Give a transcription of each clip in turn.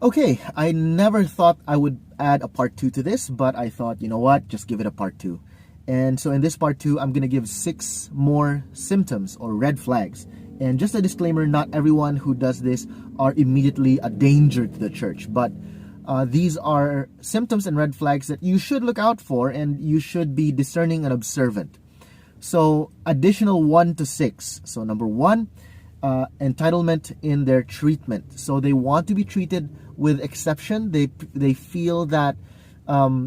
Okay, I never thought I would add a part 2 to this, but I thought, you know what, just give it a part 2. And so in this part 2, I'm going to give 6 more symptoms or red flags. And just a disclaimer, not everyone who does this are immediately a danger to the church, but these are symptoms and red flags that you should look out for, and you should be discerning and observant. So additional 1 to 6. So number 1, entitlement in their treatment. So they want to be treated with exception. They feel that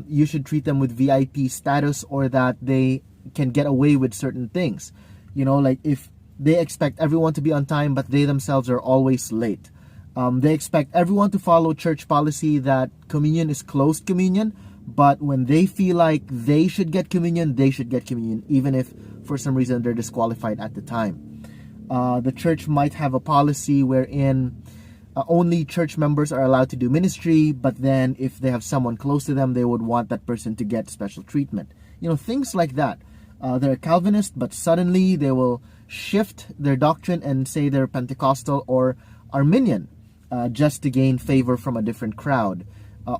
you should treat them with VIP status, or that they can get away with certain things. You know, like if they expect everyone to be on time, but they themselves are always late. They expect everyone to follow church policy that communion is closed communion, but when they feel like they should get communion, they should get communion, even if for some reason they're disqualified at the time. The church might have a policy wherein only church members are allowed to do ministry, but then if they have someone close to them, they would want that person to get special treatment. You know, things like that. They're Calvinist, but suddenly they will shift their doctrine and say they're Pentecostal or Arminian, just to gain favor from a different crowd.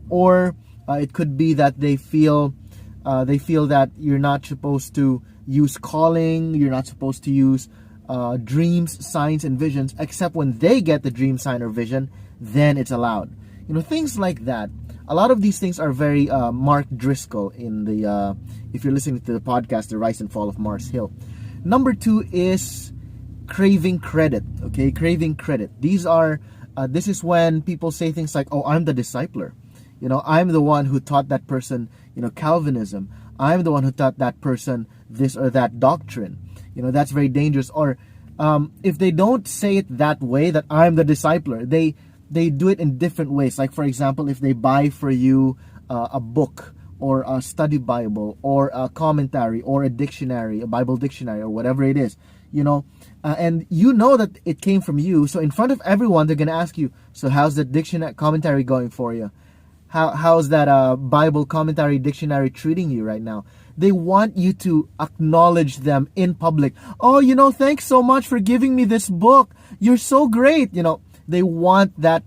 Or it could be that they feel that you're not supposed to use calling, you're not supposed to use dreams, signs, and visions, except when they get the dream, sign, or vision, then it's allowed. You know, things like that. A lot of these things are very Mark Driscoll in the, if you're listening to the podcast, The Rise and Fall of Mars Hill. Number 2 is craving credit. Okay, craving credit. This is when people say things like, oh, I'm the discipler. You know, I'm the one who taught that person, Calvinism. I'm the one who taught that person this or that doctrine. You know, that's very dangerous. Or if they don't say it that way, that I'm the discipler, they do it in different ways. Like, for example, if they buy for you a book or a study Bible or a commentary or a dictionary, a Bible dictionary, or whatever it is, and you know that it came from you. So in front of everyone, they're going to ask you, so how's the dictionary commentary going for you? How's that Bible commentary dictionary treating you right now? They want you to acknowledge them in public. Oh, thanks so much for giving me this book. You're so great. They want that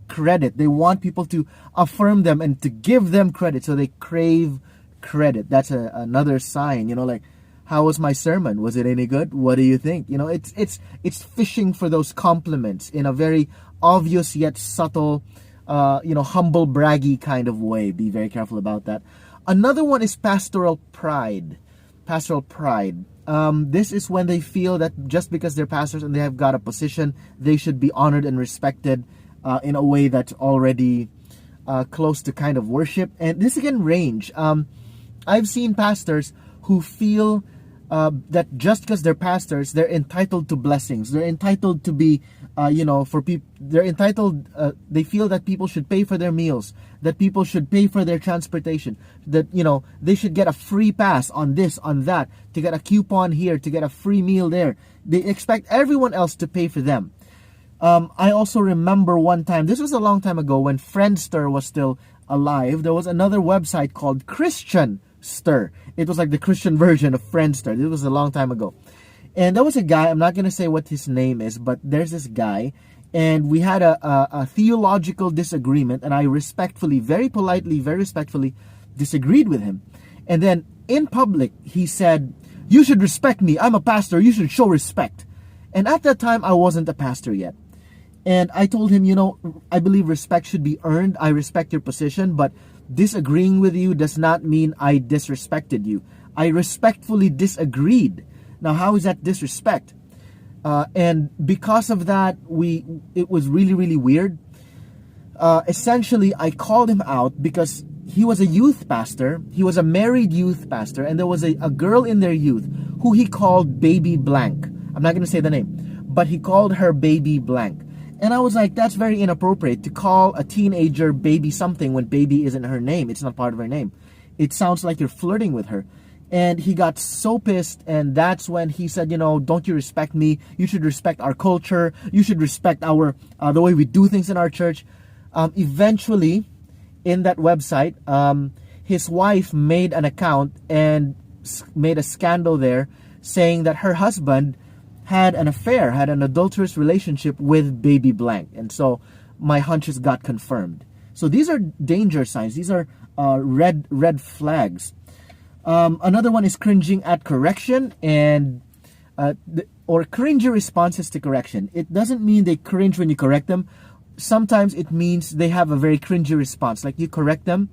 credit. They want people to affirm them and to give them credit. So they crave credit. That's another sign. Like, how was my sermon? Was it any good? What do you think? It's fishing for those compliments in a very obvious yet subtle, humble, braggy kind of way. Be very careful about that. Another one is pastoral pride. Pastoral pride. This is when they feel that just because they're pastors and they have got a position, they should be honored and respected in a way that's already close to kind of worship. And this can range. I've seen pastors who feel that just because they're pastors, they're entitled to blessings. They're entitled to be, for people. They're entitled. They feel that people should pay for their meals, that people should pay for their transportation, that they should get a free pass on this, on that, to get a coupon here, to get a free meal there. They expect everyone else to pay for them. I also remember one time. This was a long time ago when Friendster was still alive. There was another website called Christian Stir. It was like the Christian version of Friendster. This was a long time ago. And there was a guy, I'm not going to say what his name is, but there's this guy, and we had a theological disagreement, and I respectfully, very politely, very respectfully disagreed with him. And then in public, he said, you should respect me. I'm a pastor. You should show respect. And at that time, I wasn't a pastor yet. And I told him, I believe respect should be earned. I respect your position, but disagreeing with you does not mean I disrespected you. I respectfully disagreed. Now, how is that disrespect? And because of that, it was really, really weird. Essentially, I called him out because he was a youth pastor. He was a married youth pastor. And there was a girl in their youth who he called Baby Blank. I'm not going to say the name, but he called her Baby Blank. And I was like, that's very inappropriate to call a teenager baby something when baby isn't her name. It's not part of her name. It sounds like you're flirting with her. And he got so pissed, and that's when he said, don't you respect me? You should respect our culture. You should respect our the way we do things in our church. Eventually, in that website, his wife made an account and made a scandal there saying that her husband had an affair, had an adulterous relationship with Baby Blank. And so my hunches got confirmed. So these are danger signs. These are red flags. Another one is cringing at correction or cringy responses to correction. It doesn't mean they cringe when you correct them. Sometimes it means they have a very cringy response. Like you correct them,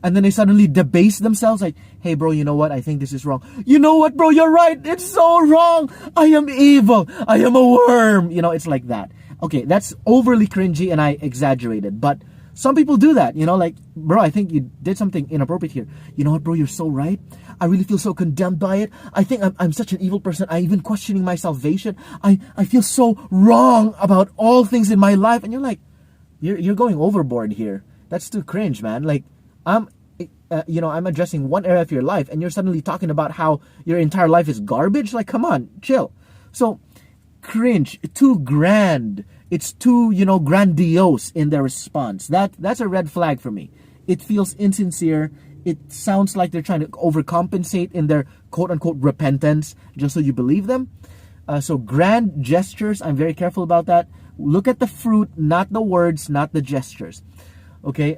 and then they suddenly debase themselves. Like, hey bro, you know what? I think this is wrong. You know what, bro? You're right. It's so wrong. I am evil. I am a worm. It's like that. Okay, that's overly cringy and I exaggerated. But some people do that, like, bro, I think you did something inappropriate here. You know what, bro? You're so right. I really feel so condemned by it. I think I'm such an evil person. I even questioning my salvation. I feel so wrong about all things in my life. And you're like, you're going overboard here. That's too cringe, man. Like, I'm addressing one area of your life and you're suddenly talking about how your entire life is garbage. Like, come on, chill. So cringe, too grand. It's too, grandiose in their response. That's a red flag for me. It feels insincere. It sounds like they're trying to overcompensate in their quote-unquote repentance just so you believe them. So grand gestures, I'm very careful about that. Look at the fruit, not the words, not the gestures. Okay?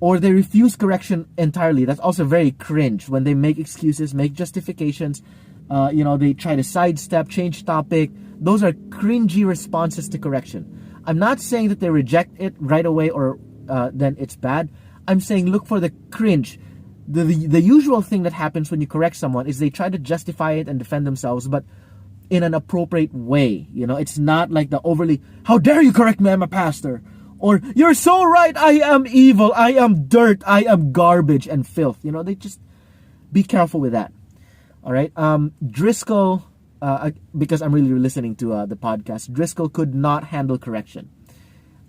Or they refuse correction entirely. That's also very cringe when they make excuses, make justifications. They try to sidestep, change topic. Those are cringy responses to correction. I'm not saying that they reject it right away or then it's bad. I'm saying look for the cringe. The usual thing that happens when you correct someone is they try to justify it and defend themselves, but in an appropriate way. It's not like the overly, how dare you correct me, I'm a pastor. Or, you're so right, I am evil, I am dirt, I am garbage and filth. They just be careful with that. All right. Driscoll, because I'm really listening to the podcast, Driscoll could not handle correction.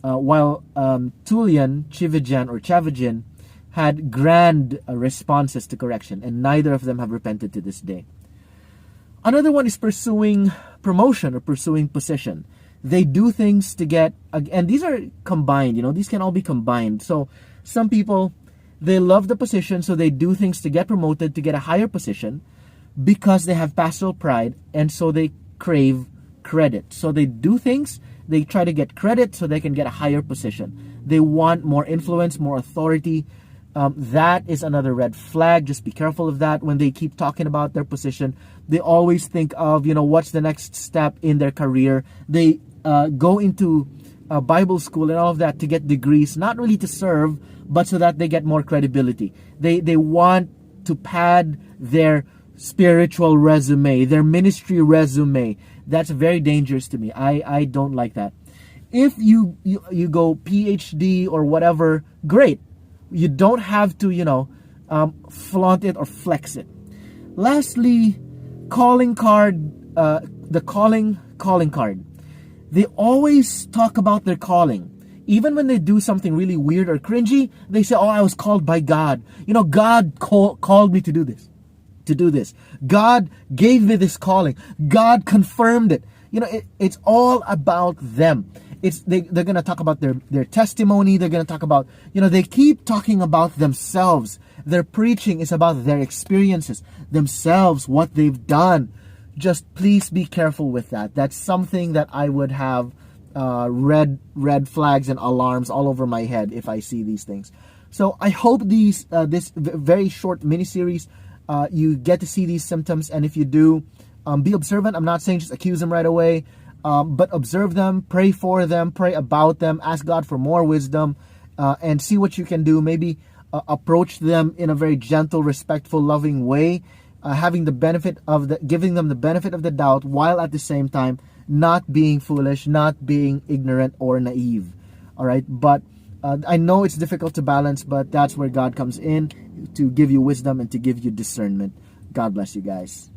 While Tullian, Chavagin had grand responses to correction, and neither of them have repented to this day. Another one is pursuing promotion or pursuing position. They do things to get, and these are combined, these can all be combined. So some people, they love the position, so they do things to get promoted, to get a higher position, because they have pastoral pride, and so they crave credit. So they do things, they try to get credit so they can get a higher position. They want more influence, more authority. That is another red flag. Just be careful of that. When they keep talking about their position, they always think of, what's the next step in their career. They go into Bible school and all of that to get degrees, not really to serve, but so that they get more credibility. They want to pad their spiritual resume, their ministry resume. That's very dangerous to me. I don't like that. If you go PhD or whatever, great. You don't have to, flaunt it or flex it. Lastly, calling card, the calling card. They always talk about their calling. Even when they do something really weird or cringy, they say, oh, I was called by God. God called me to do this. God gave me this calling. God confirmed it. It's all about them. They're going to talk about their testimony. They're going to talk about, they keep talking about themselves. Their preaching is about their experiences, themselves, what they've done. Just please be careful with that. That's something that I would have red flags and alarms all over my head if I see these things. So I hope this very short mini-series, you get to see these symptoms. And if you do, be observant. I'm not saying just accuse them right away. But observe them, pray for them, pray about them, ask God for more wisdom, and see what you can do. Maybe approach them in a very gentle, respectful, loving way, having the benefit of giving them the benefit of the doubt, while at the same time not being foolish, not being ignorant or naive. All right, but I know it's difficult to balance, but that's where God comes in to give you wisdom and to give you discernment. God bless you guys.